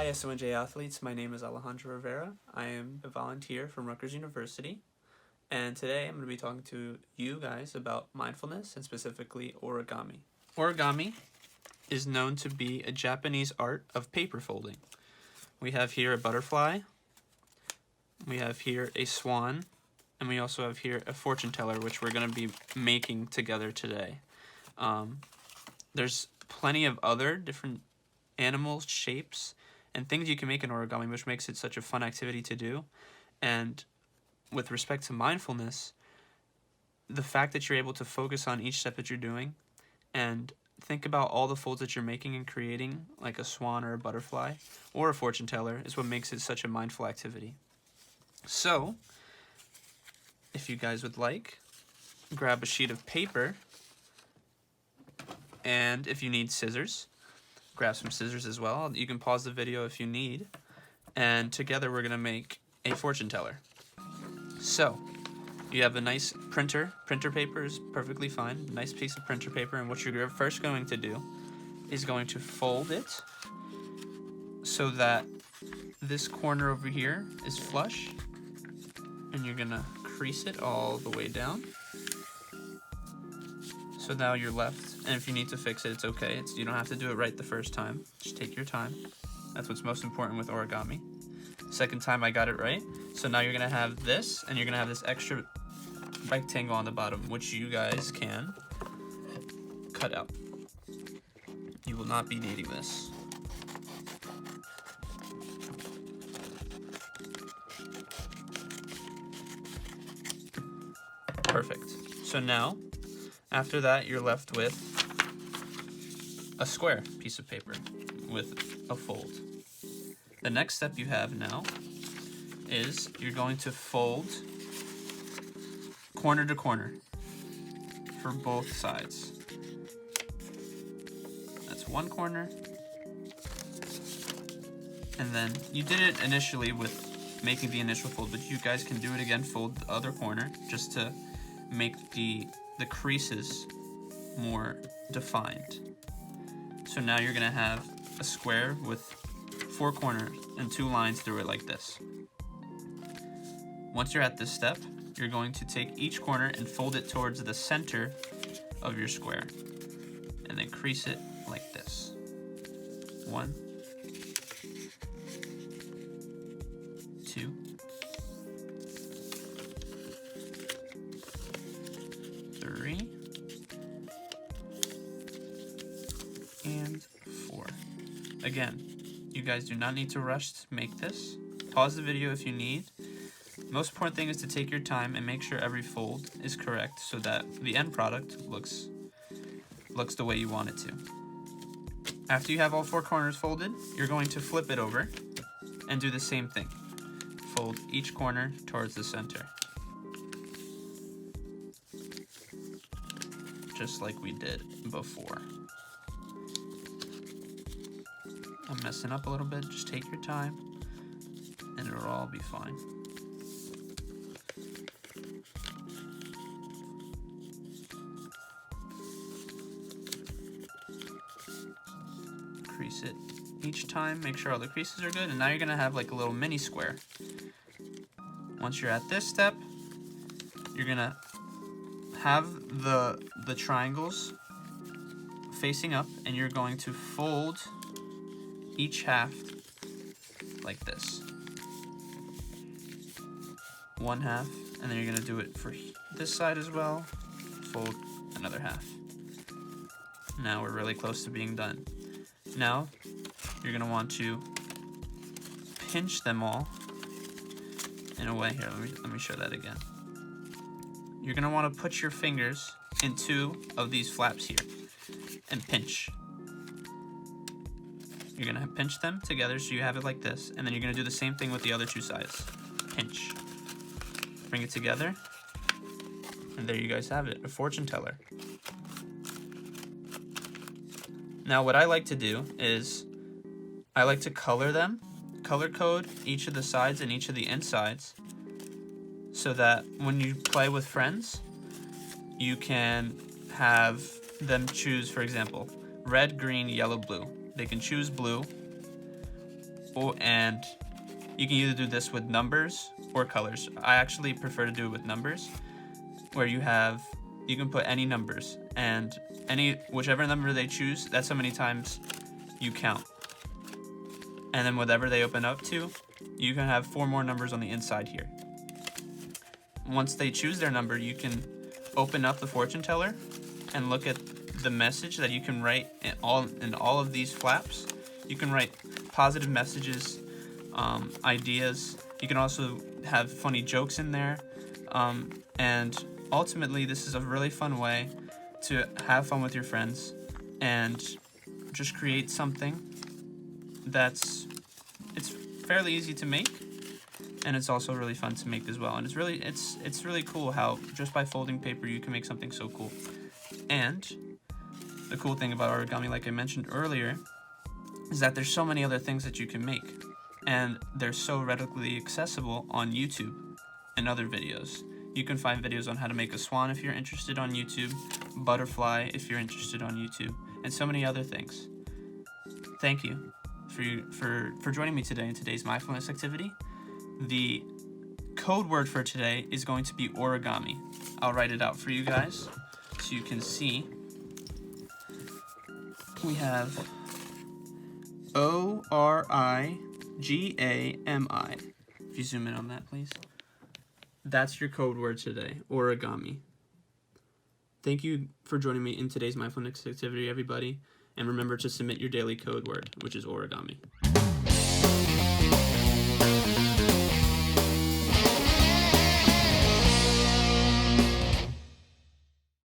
Hi SONJ athletes, my name is Alejandro Rivera. I am a volunteer from Rutgers University, and today I'm going to be talking to you guys about mindfulness and specifically origami. Origami is known to be a Japanese art of paper folding. We have here a butterfly, we have here a swan, and we also have here a fortune teller, which we're going to be making together today. There's plenty of other different animals, shapes, and things you can make in origami, which makes it such a fun activity to do. And with respect to mindfulness, the fact that you're able to focus on each step that you're doing and think about all the folds that you're making and creating, like a swan or a butterfly or a fortune teller, is what makes it such a mindful activity. So, if you guys would like, grab a sheet of paper, and if you need scissors, grab some scissors as well. You can pause the video if you need. And together we're going to make a fortune teller. So, you have a nice printer. Printer paper is perfectly fine. Nice piece of printer paper. And what you're first going to do is going to fold it so that this corner over here is flush. And you're going to crease it all the way down. So now you're left, and if you need to fix it, it's okay. You don't have to do it right the first time. Just take your time. That's what's most important with origami. Second time I got it right. So now you're gonna have this, and you're gonna have this extra rectangle on the bottom, which you guys can cut out. You will not be needing this. Perfect. So now, after that, you're left with a square piece of paper with a fold. The next step you have now is you're going to fold corner to corner for both sides. That's one corner. And then you did it initially with making the initial fold, but you guys can do it again, fold the other corner just to make the creases more defined. So now you're gonna have a square with 4 corners and 2 lines through it like this. Once you're at this step, you're going to take each corner and fold it towards the center of your square and then crease it like this. 1, 2, 3, and 4. Again, you guys do not need to rush to make this. Pause the video if you need. Most important thing is to take your time and make sure every fold is correct so that the end product looks the way you want it to. After you have all 4 corners folded, you're going to flip it over and do the same thing. Fold each corner towards the center. Just like we did before. I'm messing up a little bit, just take your time and it'll all be fine. Crease it each time, make sure all the creases are good, and now you're gonna have like a little mini square. Once you're at this step, you're gonna have the triangles facing up, and you're going to fold each half like this. 1 half, and then you're gonna do it for this side as well. Fold another half. Now we're really close to being done. Now you're gonna want to pinch them all in a way. Here, let me show that again. You're gonna want to put your fingers in 2 of these flaps here and pinch. You're gonna pinch them together so you have it like this, and then you're gonna do the same thing with the other 2 sides. Pinch. Bring it together, and there you guys have it, a fortune teller. Now what I like to do is I like to color them, color code each of the sides and each of the insides, so that when you play with friends, you can have them choose, for example, red, green, yellow, blue. They can choose blue, and you can either do this with numbers or colors. I actually prefer to do it with numbers, where you can put any numbers, and whichever number they choose, that's how many times you count. And then whatever they open up to, you can have 4 more numbers on the inside here. Once they choose their number, you can open up the fortune teller and look at the message that you can write in all of these flaps. You can write positive messages, ideas. You can also have funny jokes in there, and ultimately this is a really fun way to have fun with your friends and just create something it's fairly easy to make, and it's also really fun to make as well. And it's really cool how just by folding paper you can make something so cool. And the cool thing about origami, like I mentioned earlier, is that there's so many other things that you can make, and they're so readily accessible on YouTube and other videos. You can find videos on how to make a swan if you're interested on YouTube, butterfly if you're interested on YouTube, and so many other things. Thank you for joining me today in today's mindfulness activity. The code word for today is going to be origami. I'll write it out for you guys so you can see. We have origami. If you zoom in on that, please. That's your code word today, origami. Thank you for joining me in today's mindfulness activity, everybody. And remember to submit your daily code word, which is origami.